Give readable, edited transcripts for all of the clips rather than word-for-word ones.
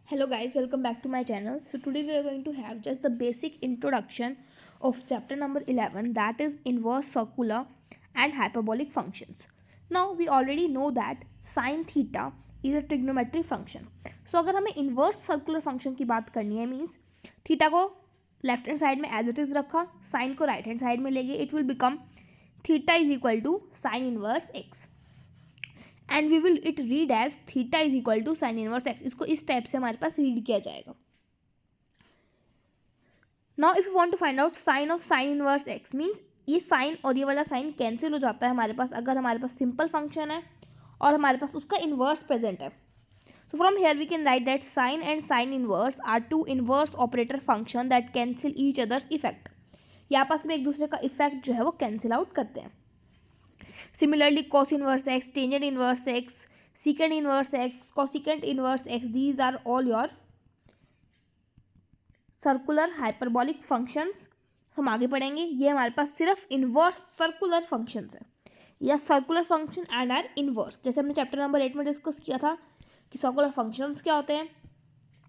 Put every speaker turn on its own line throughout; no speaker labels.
Hello guys, welcome back to my channel. So today we are going to have just the basic introduction of chapter number 11, that is inverse circular and hyperbolic functions. Now we already know that sin theta is a trigonometry function. So अगर हमें inverse circular function की बात करनी है means theta को left hand side में as it is रखा, sine को राइट हैंड साइड में ले गए, it will become theta is equal to sine inverse x and we will it read as theta is equal to sine inverse x. इसको इस type से हमारे पास रीड किया जाएगा. Now if you want to find out sine of sine inverse x means ये sine और ये वाला साइन कैंसिल हो जाता है हमारे पास अगर हमारे पास सिंपल फंक्शन है और हमारे पास उसका इन्वर्स प्रेजेंट है. So from here we can write that sine and sine inverse are two inverse operator function that cancel each other's effect. ये आपस में एक दूसरे का इफेक्ट जो है वो कैंसिल आउट करते हैं. Similarly, cos inverse x, tangent inverse x, secant inverse x, cosecant inverse x, these are all your circular hyperbolic functions. हम आगे पढ़ेंगे. ये हमारे पास सिर्फ इन्वर्स सर्कुलर फंक्शंस है या circular function and are inverse. जैसे हमने चैप्टर नंबर 8 में डिस्कस किया था कि सर्कुलर फंक्शंस क्या होते हैं,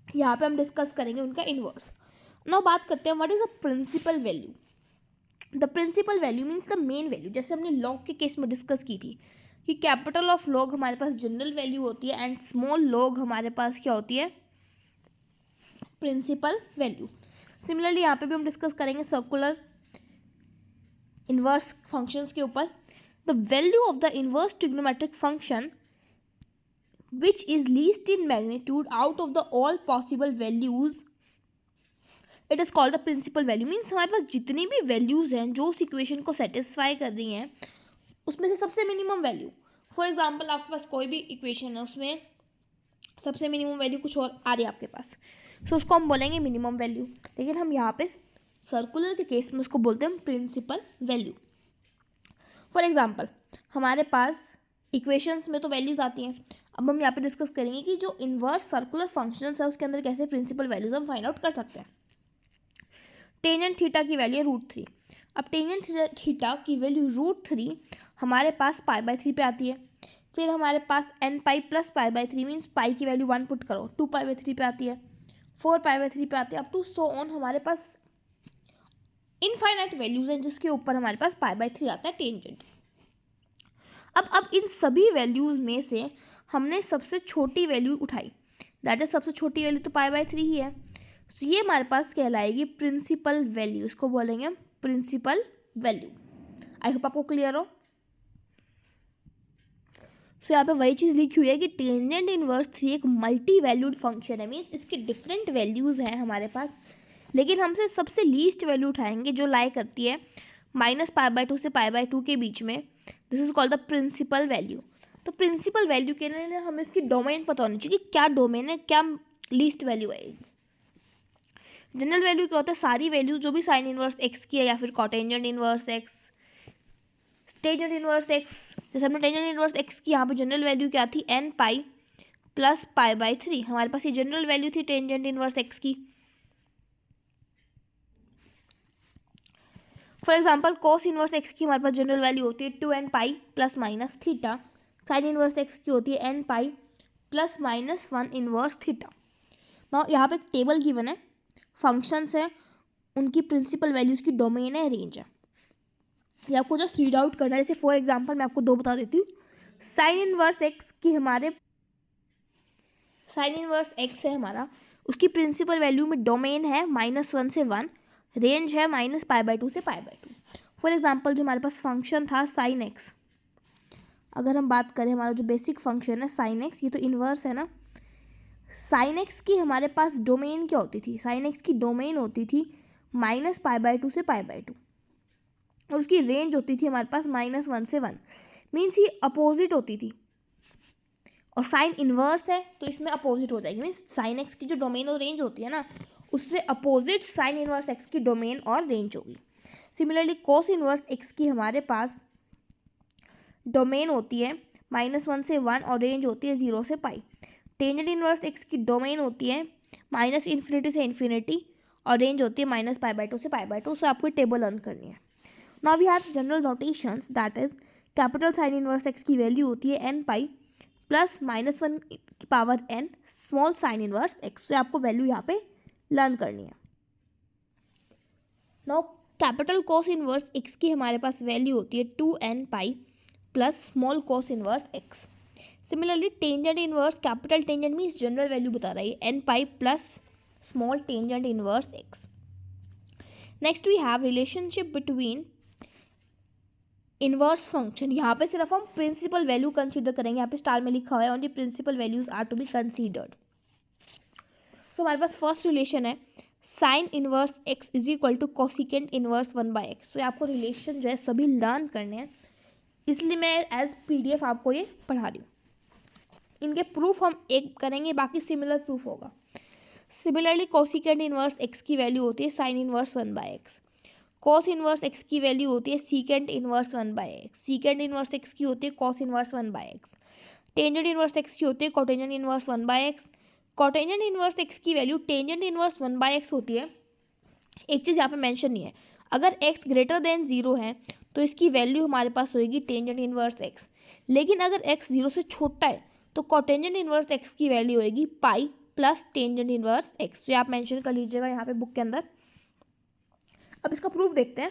यहाँ पे हम डिस्कस करेंगे उनका इन्वर्स. नाउ बात करते हैं what is the principal value. The principal value means the main value. जैसे हमने लॉग के केस में डिस्कस की थी कि कैपिटल ऑफ लॉग हमारे पास जनरल वैल्यू होती है एंड स्मॉल लॉग हमारे पास क्या होती है, प्रिंसिपल वैल्यू. सिमिलरली यहाँ पे भी हम डिस्कस करेंगे सर्कुलर इन्वर्स फंक्शंस के ऊपर. The value of the inverse trigonometric function which is least in magnitude out of the all possible values it is called the principal value. Means हमारे पास जितनी भी वैल्यूज़ हैं जो उस इक्वेशन को सेटिस्फाई कर रही हैं उसमें से सबसे मिनिमम वैल्यू. फॉर एग्जांपल आपके पास कोई भी इक्वेशन है उसमें सबसे मिनिमम वैल्यू कुछ और आ रही है आपके पास, सो उसको हम बोलेंगे मिनिमम वैल्यू. लेकिन हम यहाँ पे सर्कुलर के केस में उसको बोलते हैं प्रिंसिपल वैल्यू. फॉर एग्जाम्पल हमारे पास इक्वेशंस में तो वैल्यूज़ आती हैं. अब हम यहाँ पे डिस्कस करेंगे कि जो इन्वर्स सर्कुलर फंक्शंस है उसके अंदर कैसे प्रिंसिपल वैल्यूज हम फाइंड आउट कर सकते हैं. टेंजेंट थीटा की वैल्यू √3. अब टेंजेंट थीटा की वैल्यू √3 हमारे पास π/3 पे आती है. फिर हमारे पास n pi plus π/3 means pi की वैल्यू 1 पुट करो, 2 π/3 पे आती है, 4 π/3 पे आती है, अप टू सो ऑन हमारे पास इनफाइनाइट वैल्यूज हैं जिसके ऊपर हमारे पास π/3 आता है टेंजेंट. अब इन सभी वैल्यूज में से हमने सबसे छोटी वैल्यू उठाई, दैट इज सबसे छोटी वैल्यू तो π/3 ही है. तो ये हमारे पास कहलाएगी प्रिंसिपल वैल्यू. इसको बोलेंगे प्रिंसिपल वैल्यू. आई होप आपको क्लियर हो. तो यहाँ पे वही चीज़ लिखी हुई है कि टेंजेंट इनवर्स 3 एक मल्टी वैल्यूड फंक्शन है. मीन्स इसके डिफरेंट वैल्यूज़ हैं हमारे पास, लेकिन हमसे सबसे लीस्ट वैल्यू उठाएंगे जो लाई करती है -π/2 से π/2 के बीच में. This is called the principal value. तो प्रिंसिपल वैल्यू के लिए हमें इसकी डोमेन पता होनी चाहिए कि क्या डोमेन है, क्या लीस्ट वैल्यू है. जनरल वैल्यू क्या होता है, सारी वैल्यूज जो भी साइन इनवर्स एक्स की है या फिर cotangent inverse x, tangent inverse x. जैसे हमने टेंजेंट इनवर्स एक्स की यहाँ पे जनरल वैल्यू क्या थी, n पाई प्लस π/3. हमारे पास ये जनरल वैल्यू थी टेंजेंट इनवर्स एक्स की. For example cos inverse x की हमारे पास जनरल वैल्यू होती है 2n pi plus minus theta. Sign inverse x की होती है n pi plus minus 1 inverse theta. Now यहाँ पे एक टेबल गिवन है, फंक्शंस है, उनकी प्रिंसिपल वैल्यूज़ की डोमेन है, रेंज है. ये आपको जस्ट रीड आउट करना है. जैसे फॉर एग्जांपल मैं आपको 2 बता देती हूँ. साइन इनवर्स एक्स की हमारे साइन इनवर्स एक्स है हमारा, उसकी प्रिंसिपल वैल्यू में डोमेन है -1 से 1, रेंज है -π/2 से π/2. फॉर एग्जाम्पल जो हमारे पास फंक्शन था साइन एक्स, अगर हम बात करें हमारा जो बेसिक फंक्शन है साइन एक्स, ये तो इन्वर्स है ना. साइन एक्स की हमारे पास डोमेन क्या होती थी, साइन एक्स की डोमेन होती थी -π/2 से π/2 और उसकी रेंज होती थी हमारे पास -1 से 1. मीन्स ये अपोजिट होती थी और साइन इन्वर्स है तो इसमें अपोजिट हो जाएगी. मीन्स साइन एक्स की जो डोमेन और रेंज होती है ना उससे अपोजिट साइन इन्वर्स एक्स की डोमेन और रेंज होगी. सिमिलरली कोस इन्वर्स एक्स की हमारे पास डोमेन होती है -1 से 1 और रेंज होती है 0 से पाई. टेंजेंट इनवर्स एक्स की डोमेन होती है -∞ से इन्फिनिटी और रेंज होती है -π/2 से π/2. सो आपको टेबल लर्न करनी है. Now we have general notations, that is capital sine inverse x की वैल्यू होती है n पाई प्लस -1 की power n small sine inverse x। तो आपको वैल्यू यहाँ पे लर्न करनी है। Now capital cos inverse x की हमारे पास वैल्यू होती है 2n pi plus small cos inverse x। Similarly tangent inverse capital tangent means general value बता रही है n pi plus small tangent inverse x। Next we have relationship between inverse function. यहाँ पे सिर्फ हम प्रिंसिपल वैल्यू कंसीडर करेंगे। यहाँ पे स्टार में लिखा हुआ है only principal values are to be considered. So हमारे पास फर्स्ट रिलेशन है sine inverse x is equal to cosecant inverse 1/x। तो आपको रिलेशन जो है सभी लर्न करने हैं, इसलिए मैं एज PDF आपको ये पढ़ा रही हूँ। इनके प्रूफ हम एक करेंगे, बाकी सिमिलर प्रूफ होगा। सिमिलरली कोसिकेंट इनवर्स x की वैल्यू होती है sine inverse 1/x। Cos inverse x की वैल्यू होती है secant inverse 1/x। Secant inverse x की होती है cos inverse 1/x। Tangent inverse x की होती है cotangent inverse 1/x। Cotangent inverse x की वैल्यू टेंजेंट इनवर्स 1/x होती है। एक चीज़ यहाँ पे मेंशन नहीं है, अगर x ग्रेटर देन 0 है तो इसकी वैल्यू हमारे पास होगी टेंजेंट इनवर्स x। लेकिन अगर x 0 से छोटा है तो कोटेंजेंट इनवर्स x की वैल्यू होगी pi plus tangent inverse x। तो आप मेंशन कर लीजिएगा यहाँ पे बुक के अंदर। अब इसका प्रूफ देखते हैं।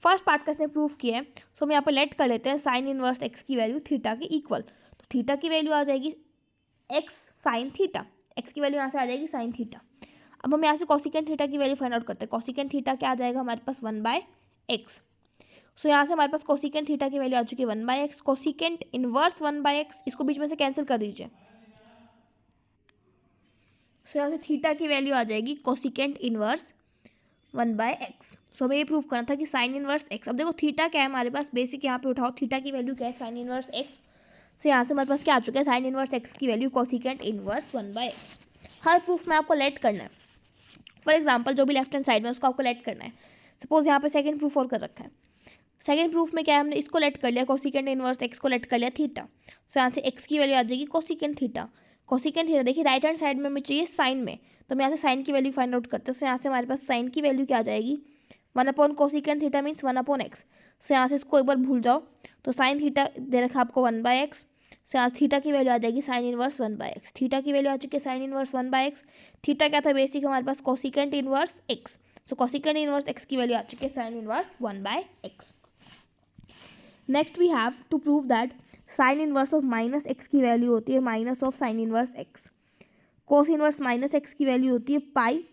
फर्स्ट पार्ट का इसने प्रूफ किया है, सो हम यहाँ पे लेट कर लेते हैं साइन इनवर्स x की वैल्यू थीटा के इक्वल। तो थीटा की वैल्यू आ जाएगी x साइन थीटा, x की वैल्यू यहाँ से आ जाएगी साइन थीटा। अब हम यहाँ से कोसिकेंट थीटा की वैल्यू फाइंड आउट करते हैं। कोसिकेंट थीटा क्या आ जाएगा हमारे पास 1/x। सो यहाँ से हमारे पास कोसिकेंट थीटा की वैल्यू आ चुकी है 1/x। कोसिकेंट इनवर्स 1/x, इसको बीच में से कैंसिल कर दीजिए। सो यहाँ से थीटा की वैल्यू आ जाएगी कोसिकेंट इनवर्स 1/x। सो हमें ये प्रूव करना था कि साइन इनवर्स x। अब देखो थीटा क्या है हमारे पास, बेसिक यहाँ पे उठाओ, थीटा की वैल्यू क्या है साइन इनवर्स x। से यहाँ से हमारे पास क्या आ चुका है साइन इनवर्स x की वैल्यू कोसिकेंट इनवर्स 1/x। हर प्रूफ में आपको लेट करना है। फॉर एग्जाम्पल जो भी लेफ्ट हैंड साइड में उसको आपको लेट करना है। सपोज यहाँ पे सेकंड प्रूफ और कर रखा है। सेकंड प्रूफ में क्या है, हमने इसको लेट कर लिया कोसिकेंट इनवर्स x को लेट कर लिया थीटा। सो यहाँ से x की वैल्यू आ जाएगी कोसिकेंट थीटा। कोसिकेंट थीटा देखिए राइट हैंड साइड में हमें चाहिए साइन में, तो हम यहाँ से साइन की वैल्यू फाइंड आउट करते हैं। तो यहाँ से हमारे पास साइन की वैल्यू क्या आ जाएगी 1 कोसिकेंट थीटा मीन्स 1/x। सो यहाँ से इसको एक बार भूल जाओ, तो साइन थीटा दे रखा आपको 1/x। सो यहाँ थीटा की वैल्यू आ जाएगी साइन इनवर्स 1/x। थीटा की वैल्यू आ चुकी है साइन इनवर्स 1/x। थीटा क्या था बेसिक हमारे पास cosecant inverse x। So cosecant inverse x की वैल्यू आ चुकी है sine inverse 1/x। Next we have to prove that sine inverse of minus x की वैल्यू होती है minus of sine inverse x। Cos inverse minus x की value होती है pi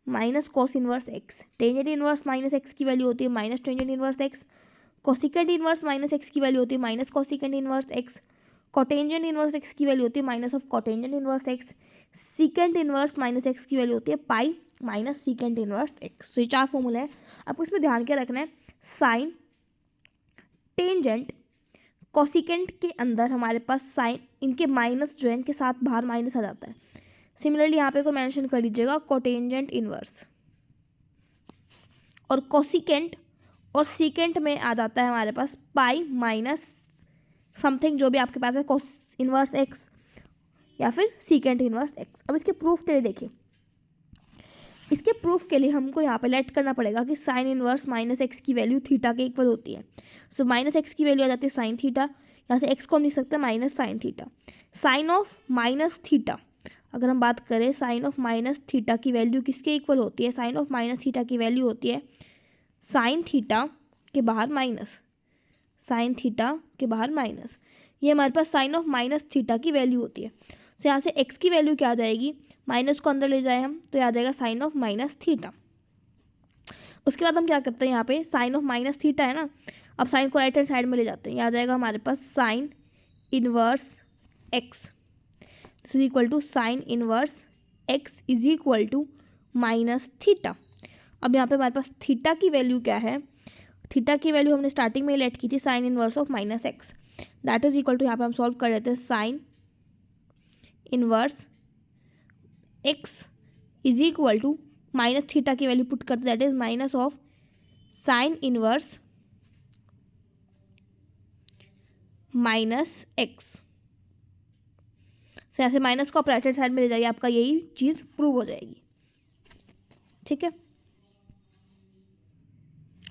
minus cos inverse x। Tangent inverse minus x की value होती है minus tangent inverse x। Cosecant inverse minus x की वैल्यू होती है minus cosecant inverse x। Cotangent inverse x की वैल्यू होती है minus of cotangent inverse x। Secant inverse minus x की वैल्यू होती है pi minus secant inverse x। तो ये 4 फॉर्मूला है, आपको इसमें ध्यान क्या रखना है, साइन टेंजेंट कोसिकेंट के अंदर हमारे पास साइन, इनके माइनस जो है इनके साथ बाहर माइनस आ जाता है। सिमिलरली यहाँ पे को मेंशन कर लीजिएगा कोटेंजेंट इनवर्स, और कोसिकेंट और सीकेंट में आ जाता है हमारे पास पाई माइनस समथिंग जो भी आपके पास है, कोस इनवर्स एक्स या फिर सीकेंट इनवर्स एक्स। अब इसके प्रूफ के लिए देखिए, इसके प्रूफ के लिए हमको यहाँ पे लेट करना पड़ेगा कि साइन इनवर्स माइनस एक्स की वैल्यू थीटा के इक्वल होती है। सो माइनस एक्स की वैल्यू आ जाती है साइन थीटा, यहाँ से एक्स को हम लिख सकते हैं minus sine theta. Sine of minus theta, अगर हम बात करें साइन ऑफ माइनस थीटा की वैल्यू किसके इक्वल होती है, साइन ऑफ माइनस थीटा की वैल्यू होती है साइन थीटा के बाहर माइनस, साइन थीटा के बाहर माइनस, ये हमारे पास साइन ऑफ माइनस थीटा की वैल्यू होती है। सो यहाँ से एक्स की वैल्यू क्या आ जाएगी, माइनस को अंदर ले जाए हम तो आ जाएगा साइन ऑफ माइनस थीटा। उसके बाद हम क्या करते हैं, यहाँ पे साइन ऑफ माइनस थीटा है ना, अब साइन को राइट हैंड साइड में ले जाते हैं, ये आ जाएगा हमारे पास sine inverse x is equal to sine inverse x is equal to minus theta. अब यहाँ पे हमारे पास थीटा की वैल्यू क्या है, थीटा की वैल्यू हमने स्टार्टिंग में लेट की थी sine inverse of minus x, that is equal to, यहाँ पे हम सॉल्व कर लेते हैं sine inverse x is equal to minus theta की वैल्यू पुट करते that is minus of sine inverse minus x. So यहाँ से माइनस को आप राइट हैंड साइड में ले जाइए, आपका यही चीज़ प्रूव हो जाएगी। ठीक है,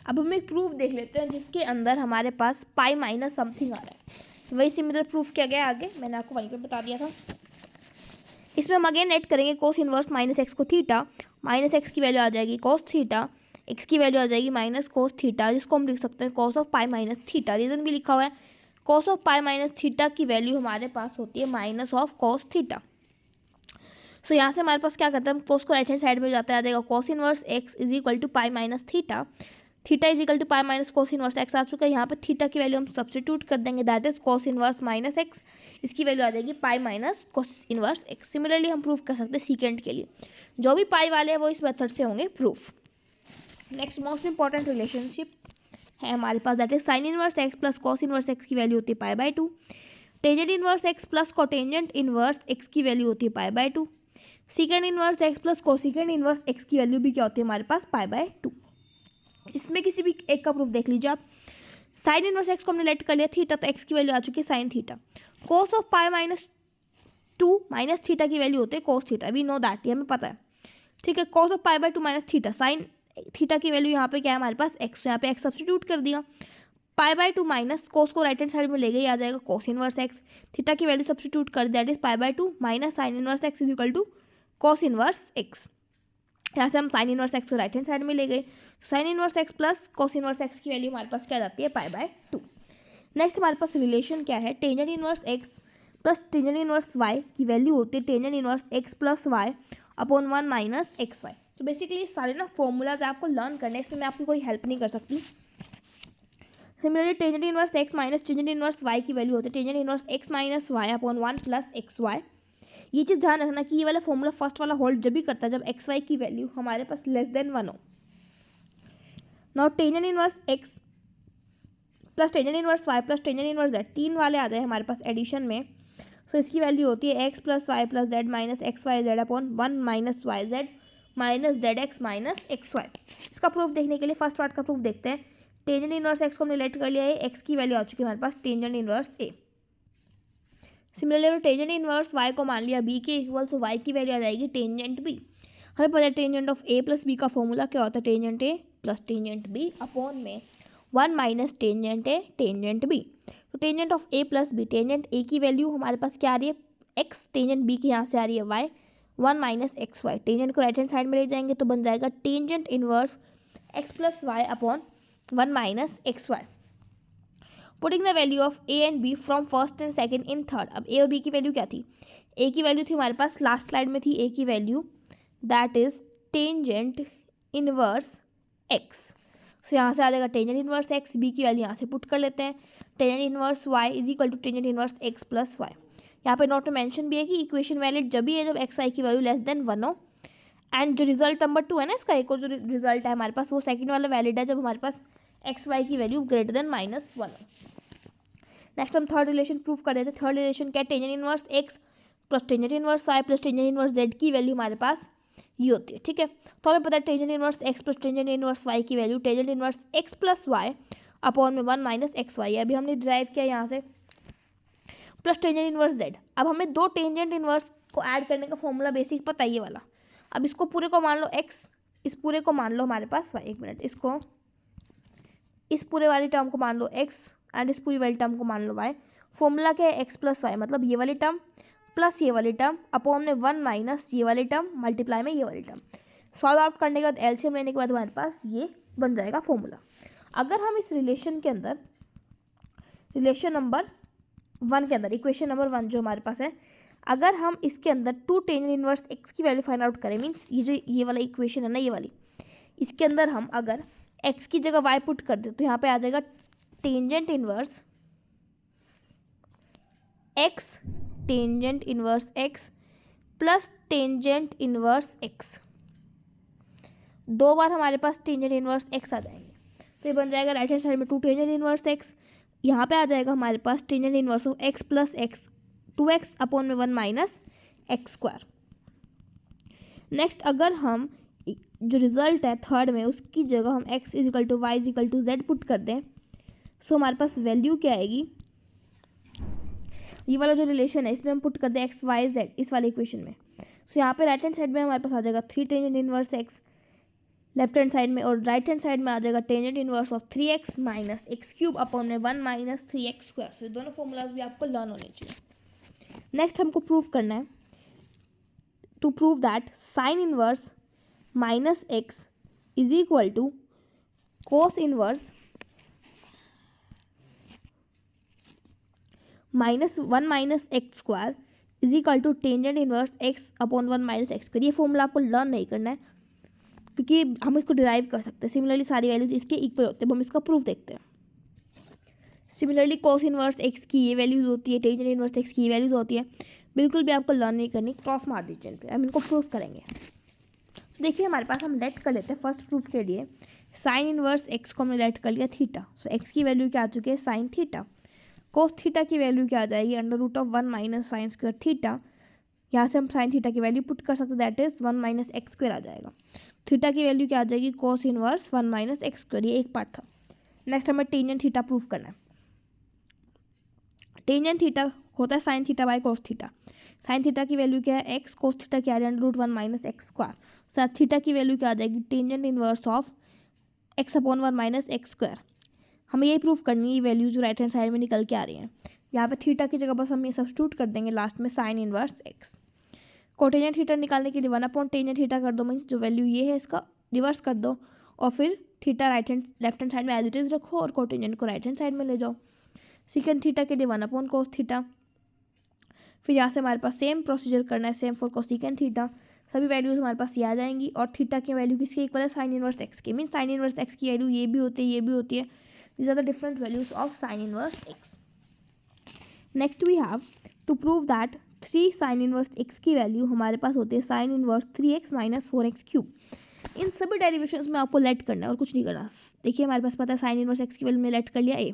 अब हम एक प्रूफ देख लेते हैं जिसके अंदर हमारे पास पाई माइनस समथिंग आ रहा है। वही सिमिलर प्रूफ किया गया आगे, मैंने आपको वहीं पर बता दिया था। इसमें हम अगेन ऐड करेंगे कोस इनवर्स माइनस एक्स को थीटा, माइनस एक्स की वैल्यू आ जाएगी कॉस थीटा, एक्स की वैल्यू आ जाएगी माइनस कोस थीटा, जिसको हम लिख सकते हैं cos of pi minus theta. Reason भी लिखा हुआ है, cos of pi minus theta की वैल्यू हमारे पास होती है minus of cos theta. So यहाँ से हमारे पास क्या करता है, कोस को राइट हैंड साइड में जाता आ जाएगा cos inverse x is equal to pi minus theta, theta is equal to pi minus cos inverse x आ चुका है। यहाँ पे थीटा की वैल्यू हम सब्स्टिट्यूट कर देंगे, that is cos inverse minus x, इसकी वैल्यू आ जाएगी पाई minus cos inverse x. Similarly हम प्रूफ कर सकते हैं सीकेंड के लिए, जो भी पाई वाले हैं वो इस मेथड से होंगे proof. Next most important relationship है हमारे पास, that is sine inverse x plus cos inverse x की वैल्यू होती है pi by two, tangent inverse x plus cotangent inverse x की वैल्यू होती है pi by two, secant inverse x plus cosecant inverse x की value भी क्या होती है हमारे पास पाई बाय टू। इसमें किसी भी एक का प्रूफ देख लीजिए आप। साइन इनवर्स एक्स को हमने लेट कर लिया थीटा, तो एक्स की वैल्यू आ चुकी है sine theta. Cos of pi minus two minus theta की वैल्यू होती है cos theta, we know that, ये हमें पता है, ठीक है। Cos of pi by two minus theta, sine theta की वैल्यू यहाँ पे क्या है हमारे पास एक्स, यहाँ पे एक्स सब्स्टिट्यूट कर दिया, pi by two minus cos को राइट हैंड साइड में ले गई, आ जाएगा कोस इनवर्स एक्स, थीटा की वैल्यू सब्स्टिट्यूट कर that is pi by two minus sine inverse x is equal to cos inverse x. यहाँ से हम साइन इनवर्स एक्स को राइट हैंड साइड में ले गए, sine inverse x plus cos inverse x की वैल्यू हमारे पास क्या जाती है पाई बाय टू। नेक्स्ट हमारे पास रिलेशन क्या है, tangent inverse x plus tangent inverse y की वैल्यू होती है tangent inverse x plus y upon one minus x y. तो बेसिकली सारे ना फॉर्मूलाज आपको लर्न करने, इसमें मैं आपकी कोई हेल्प नहीं कर सकती। Similarly tangent inverse x minus tangent inverse y की वैल्यू होती है tangent inverse x minus y upon one plus x y. ये चीज़ ध्यान रखना कि ये वाला फॉर्मूला फर्स्ट वाला होल्ड जब भी करता है जब एक्स वाई की वैल्यू हमारे पास लेस देन वन हो। Now tangent inverse x plus tangent inverse y plus tangent inverse z, तीन वाले आ जाए हमारे पास एडिशन में, सो इसकी वैल्यू होती है x plus y plus z minus x y z upon one minus y z minus z x minus x y. इसका proof देखने के लिए फर्स्ट पार्ट का प्रूफ देखते हैं। टेंजेंट इनवर्स एक्स को हमने लेट कर लिया है, एक्स की वैल्यू आ चुकी है हमारे पास tangent inverse A. Similarly tangent inverse y को मान लिया बी के इक्वल, सो वाई की वैल्यू आ जाएगी टेंजेंट बी। हमें पता है tangent of A plus B का फॉर्मूला क्या होता है, tangent A plus tangent B upon में one minus tangent A tangent B. तो tangent of A plus B, tangent A की वैल्यू हमारे पास क्या आ रही है एक्स, टेंजेंट बी की यहाँ से आ रही है y, one minus x y. Tangent को राइट हैंड साइड में ले जाएंगे तो बन जाएगा tangent inverse x plus y upon one minus x y. Putting the value of a and b from first and second in third. अब a और B की वैल्यू क्या थी, ए की वैल्यू थी हमारे पास लास्ट स्लाइड में थी ए की value that is tangent inverse x, so यहाँ से आ जाएगा टेंजेंट इनवर्स एक्स, बी की वैल्यू यहाँ से पुट कर लेते हैं tangent inverse y is equal to tangent inverse x plus y. यहाँ पे नोट मेंशन भी है कि इक्वेशन वैलिड जब भी है जब एक्स वाई की वैल्यू लेस देन वन हो, एंड जो रिजल्ट नंबर टू है ना इसका, एक और जो रिजल्ट है हमारे पास वो सेकंड वाला वैलिड है जब हमारे पास एक्स वाई की value greater than minus one हो। नेक्स्ट हम थर्ड रिलेशन प्रूफ कर देते हैं। थर्ड रिलेशन क्या है, tangent inverse x plus tangent inverse y plus tangent inverse z की वैल्यू हमारे पास ये होती है, ठीक है। तो हमें पता है tangent inverse x plus tangent inverse y की value tangent inverse x plus y upon में वन माइनस एक्स वाई, अभी हमने डिराइव किया यहाँ से प्लस टेंजेंट इनवर्स जेड। अब हमें दो टेंजेंट इनवर्स को ऐड करने का फॉर्मूला बेसिक पता है ये वाला। अब इसको पूरे को मान लो एक्स, इस पूरे को मान लो हमारे पास वाई, एक मिनट, इसको इस पूरे वाली टर्म को मान लो एक्स एंड इस पूरी वाली टर्म को मान लो वाई। फॉर्मूला क्या है एक्स प्लस वाई, मतलब ये वाली टर्म प्लस ये वाली टर्म अपॉन में वन माइनस ये वाली टर्म मल्टीप्लाई में ये वाली टर्म। सॉल्व आउट करने के बाद एलसीएम लेने के बाद हमारे पास ये बन जाएगा फॉर्मूला। अगर हम इस रिलेशन के अंदर, रिलेशन नंबर वन के अंदर, इक्वेशन नंबर वन जो हमारे पास है, अगर हम इसके अंदर टू टेंजेंट इनवर्स एक्स की वैल्यू फाइंड आउट करें, मीन्स ये जो ये वाला इक्वेशन है ना ये वाली, इसके अंदर हम अगर एक्स की जगह वाई पुट कर दे तो यहाँ पे आ जाएगा tangent inverse x tangent inverse x plus tangent inverse x, दो बार हमारे पास टेंजेंट इनवर्स एक्स आ जाएंगे, तो ये बन जाएगा राइट हैंड साइड में टू टेंजेंट इनवर्स एक्स, यहाँ पे आ जाएगा हमारे पास tangent inverse of x plus x, two x upon में one minus x square. Next अगर हम जो रिजल्ट है थर्ड में उसकी जगह हम x is equal to y is equal to z put कर दें, सो हमारे पास वैल्यू क्या आएगी, ये वाला जो रिलेशन है इसमें हम पुट कर दें एक्स वाई जेड इस वाले इक्वेशन में, सो यहाँ पे राइट हैंड साइड में हमारे पास आ जाएगा three tangent inverse x left hand side में, और राइट हैंड साइड में आ जाएगा tangent inverse of 3x minus x cube upon में 1 माइनस 3x स्क्वायर। सो दोनों फॉर्मूलाज भी आपको लर्न होने चाहिए। नेक्स्ट हमको प्रूव करना है, to prove that sine inverse minus x is equal to cos inverse minus 1 minus x square is equal to tangent inverse x upon 1 minus x square. ये formula आपको learn नहीं करना है क्योंकि हम इसको डिराइव कर सकते हैं। सिमिलरली सारी वैल्यूज इसके इक्वल होते हैं। अब हम इसका प्रूफ देखते हैं। सिमिलरली कोस इनवर्स एक्स की ये वैल्यूज होती है, टेंजेंट इनवर्स एक्स की ये वैल्यूज होती है। बिल्कुल भी आपको लर्न नहीं करनी, क्रॉस मार दीजिए इन पे। हम इनको प्रूफ करेंगे। तो देखिए हमारे पास, हम लेट कर लेते हैं फर्स्ट प्रूफ के लिए। साइन इनवर्स एक्स को हमने लेट कर लिया थीटा। सो एक्स की वैल्यू क्या आ चुकी है, साइन थीटा। कोस थीटा की वैल्यू क्या आ जाएगी, under root of 1 minus sine square theta. यहाँ से हम साइन थीटा की वैल्यू पुट कर सकते हैं, that is 1 minus x square आ जाएगा। थीटा की वैल्यू क्या आ जाएगी, cos inverse 1 minus x square. ये एक पार्ट था। नेक्स्ट हमें टेंजेंट थीटा प्रूफ करना है। टेंजेंट थीटा होता है sine theta by cos theta. Sine theta की वैल्यू क्या है, एक्स। कोस थीटा क्या है, under root 1 minus x square. So theta की वैल्यू क्या आ जाएगी, tangent inverse of x upon 1 minus x square. हमें ये प्रूफ करनी है, ये वैल्यू जो राइट हैंड साइड में निकल के आ रही है। यहाँ पे थीटा की जगह बस हम ये सब्स्टिट्यूट कर देंगे लास्ट में, sign inverse x. Cotangent theta निकालने के लिए 1 अपॉन टेंजेंट थीटा कर दो, मीन्स जो वैल्यू ये है इसका रिवर्स कर दो, और फिर थीटा लेफ्ट हैंड साइड में एज इट इज़ रखो और कोटेंजेंट को राइट हैंड साइड में ले जाओ। सेकंड थीटा के लिए 1 अपॉन कोस थीटा। फिर यहाँ से हमारे पास सेम प्रोसीजर करना है, सेम फॉर कोसेकेंड थीटा। सभी वैल्यूज हमारे पास ये आ जाएंगी, और थीटा की वैल्यू किसके इक्वल है, साइन इनवर्स एक्स के। मीन साइन इनवर्स एक्स की वैल्यू ये भी होती है, ये भी होती है। These are the different values of sine inverse x. Next we have to prove that 3 sine inverse x की वैल्यू हमारे पास होती है sine inverse 3x minus 4x cube. इन सभी डेरिवेशंस में आपको लेट करना है और कुछ नहीं करना। देखिए हमारे पास पता है साइन इनवर्स एक्स की वैल्यू में लेट कर लिया ए।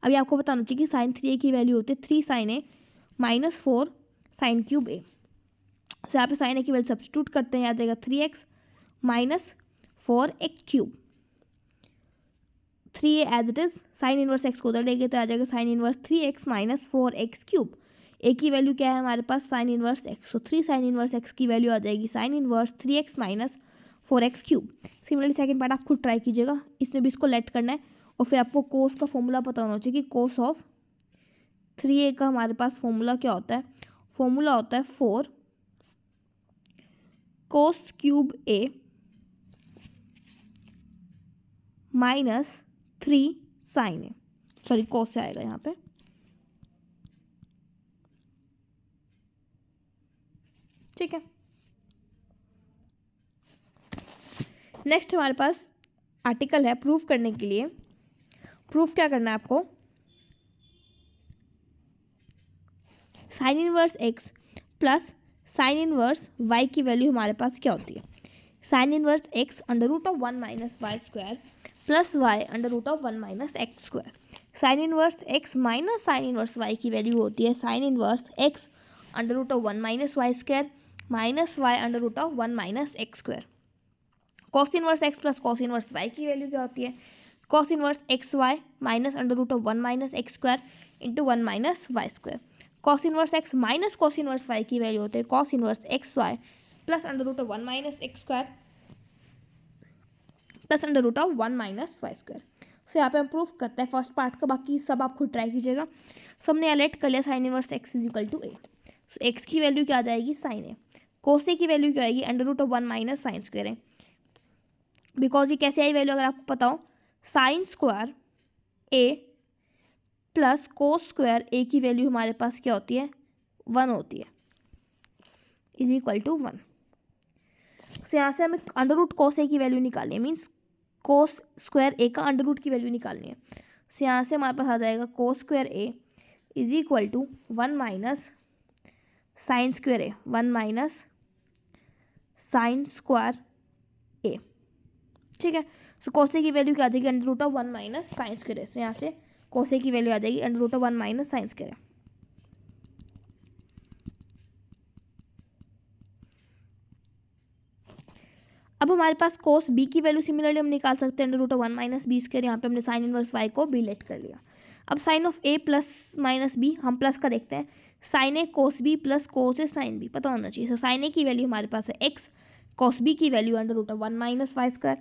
अभी आपको बताना चाहिए कि साइन 3a की वैल्यू होती है 3 साइन ए माइनस 4 साइन क्यूब ए। तो यहाँ पे साइन ए की वैल्यू सब्स्टिट्यूट करते हैं, आ जाएगा 3x minus 4x cube. 3a as it is, sine inverse x को उधर लेंगे तो आ जाएगा sine inverse 3x minus 4x cube. A की वैल्यू क्या है हमारे पास, sine inverse x. So 3 sine inverse x की वैल्यू आ जाएगी sine inverse 3x minus 4x cube. Similarly second part आप खुद ट्राई कीजिएगा, इसमें भी इसको लेट करना है, और फिर आपको कोस का फॉर्मूला पता होना चाहिए कि कोस ऑफ 3a का हमारे पास फॉर्मूला क्या होता है। फॉर्मूला होता है 4 कोस क्यूब ए माइनस 3 साइन ए, सॉरी कोस से आएगा यहाँ पे। ठीक है, नेक्स्ट हमारे पास आर्टिकल है प्रूफ करने के लिए। प्रूफ क्या करना है आपको, sine inverse x plus sine inverse y की वैल्यू हमारे पास क्या होती है। Sine inverse x under root of 1 minus y square plus y under root of 1 minus x square. Sine inverse x minus sine inverse y की value होती है sine inverse x under root of 1 minus y square minus y under root of 1 minus x square. Cos inverse x plus cos inverse y की value क्या होती है, cos inverse x y minus under root of 1 minus x square into 1 minus y square. Cos inverse x minus cos inverse y की value होती है cos inverse x y plus under root of 1 minus x square plus under root of 1 minus y square. So यहाँ पे हम proof करते हैं first part का, बाकी सब आप खुद ट्राई कीजिएगा। सो हमने लेट कर लिया sine inverse x is equal to a. So x की वैल्यू क्या आ जाएगी, साइन ए। कोस ए की वैल्यू क्या आएगी, under root of 1 minus sine square है। बिकॉज ये कैसे आई वैल्यू अगर आपको पता हो, sine square a plus cos square a की वैल्यू हमारे पास क्या होती है, 1 होती है, इज इक्वल टू 1। तो यहाँ से हमें अंडर रूट कोस ए की वैल्यू निकालनी है, मीन्स कोस स्क्वायर ए का अंडर रूट की वैल्यू निकालनी है। तो यहाँ से हमारे पास आ जाएगा cos square a is equal to 1 minus sine square a, 1 minus sine square a. ठीक है, सो कोस ए की वैल्यू क्या आ जाएगी, under root of 1 minus sine square a. So यहाँ से कोस ए की वैल्यू आ जाएगी under root of 1 minus sine square a. अब हमारे पास कोस बी की वैल्यू सिमिलरली हम निकाल सकते हैं under root of 1 minus b square. यहाँ पे हमने साइन इनवर्स वाई को बी लेट कर लिया। अब sine of A plus minus b, हम प्लस का देखते हैं। साइन ए कोस बी प्लस कोस ए साइन बी पता होना चाहिए। सो साइन ए की वैल्यू हमारे पास है एक्स, कॉस बी की value under root of 1 minus y square,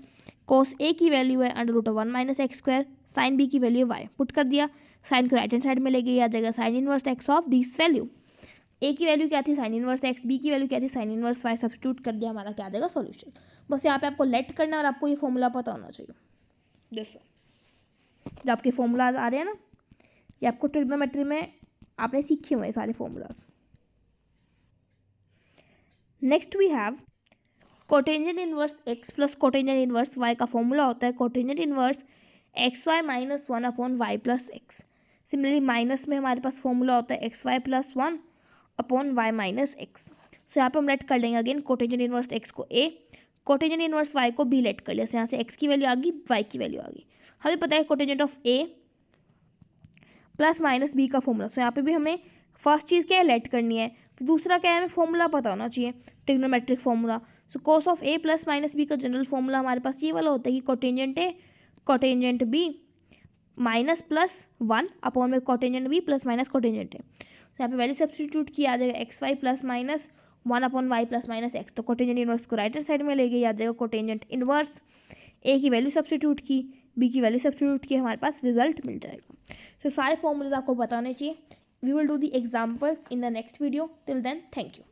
cos a की वैल्यू है under root of 1 minus x square, sine b की वैल्यू वाई, पुट कर दिया, साइन को राइट हैंड साइड में लेके आ जाएगा sine inverse x of this value. A की वैल्यू क्या थी साइन इनवर्स एक्स, बी की वैल्यू क्या थी साइन इनवर्स वाई, सब्स्टिट्यूट कर दिया, हमारा क्या आ जाएगा सॉल्यूशन। बस यहाँ पे आपको लेट करना है और आपको ये फॉर्मूला पता होना चाहिए। जैसे जो आपके फॉर्मूलाज आ रहे हैं ना, ये आपको ट्रिग्नोमेट्री में आपने सीखे हुए हैं सारे formulas. Next we have cotangent inverse x plus cotangent inverse y का फॉर्मूला होता है cotangent inverse x y minus 1 upon y plus x. Similarly minus में हमारे पास फॉर्मूला होता है x y plus 1 upon y minus x. So यहाँ पे हम लेट कर लेंगे अगेन कोटेंजेंट इनवर्स एक्स को ए, कोटेंजेंट इनवर्स वाई को बी लेट कर लिया। सो यहाँ से एक्स की वैल्यू आ गई, वाई की वैल्यू आ गई। हमें पता है cotangent of A plus minus b का फॉर्मूला। सो यहाँ पे भी हमें फर्स्ट चीज़ क्या है लेट करनी है, फिर दूसरा क्या है हमें फॉर्मूला पता होना चाहिए trigonometric formula. So cos of A plus minus b का जनरल फॉर्मूला हमारे पास ये वाला होता है कि cotangent a cotangent b minus plus 1 upon में cotangent b plus minus cotangent a. यहाँ पे वैल्यू सब्स्टिट्यूट किया आ जाएगा x y plus minus 1 upon y plus minus x. तो कोटेंजेंट इनवर्स को राइट साइड में ले गई आ जाएगा कोटेंजेंट इनवर्स, ए की वैल्यू सब्स्टिट्यूट की, बी की वैल्यू सब्स्टिट्यूट की, हमारे पास रिजल्ट मिल जाएगा। तो सारे फॉर्मूलेज आपको बताने चाहिए। We will do the examples in the next video. Till then thank you.